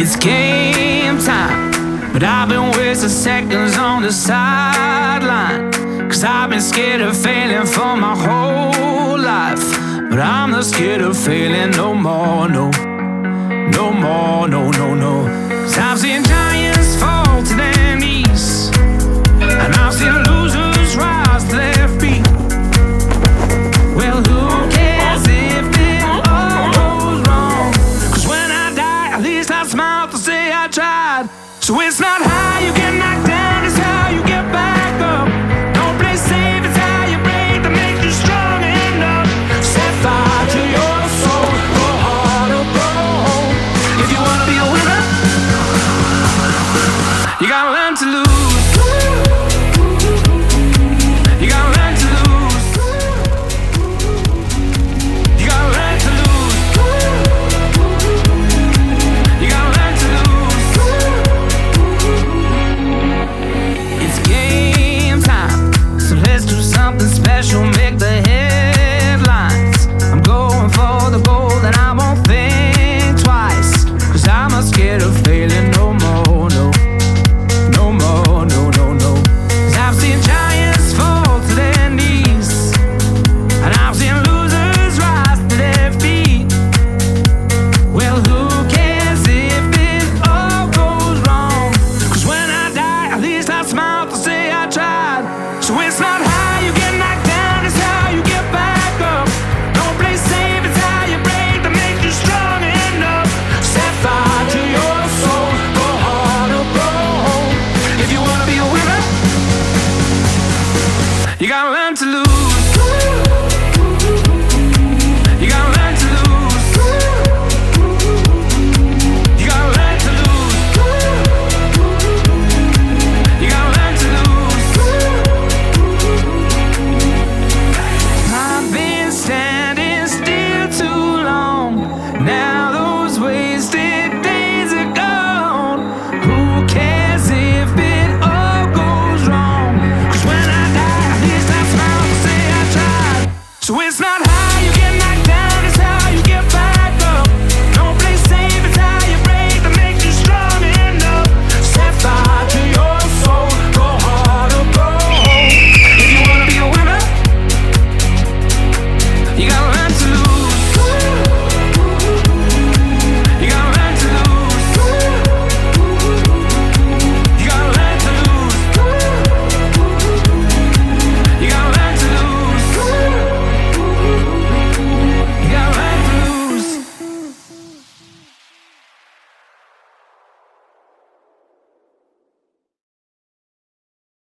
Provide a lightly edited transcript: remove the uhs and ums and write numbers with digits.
It's game time, but I've been wasting seconds on the sideline. Cause I've been scared of failing for my whole life. But I'm not scared of failing no more, no. No more, no, no, no. Cause I've seen giants fall to their knees, and I've seen losers rise to their feet. Well, who cares if it all goes wrong? Cause when I die, at least I smile to say I tried. So it's not how you get knocked down, it's how you get back up. Don't play safe, it's how you break that makes you strong enough. Set fire to your soul, go hard or go home. If you wanna be a winner, you gotta learn to lose. You gotta learn to lose. You gotta learn to lose. You gotta learn to lose. It's game time, so let's do something special, make the headlines. I'm going for the gold and I won't think twice. Cause I'm not scared of failing no more, no. No more, no, no, no. Cause I've seen giants fall to their knees, and I've seen losers rise to their feet. Well, who cares if it all goes wrong? Cause when I die, at least I smile to say I tried. So it's not how you get knocked down, it's how you get back up. Don't play safe, it's how you break that makes you strong enough. Set fire to your soul, go hard or go home. If you wanna be a winner, you gotta learn to lose. You gotta learn to lose. You gotta learn to lose. You gotta learn to lose. I've been standing still too long. Now those wasted days are gone. Who cares if it all goes wrong? Cause when I die, at least I smile to say I tried. So it's not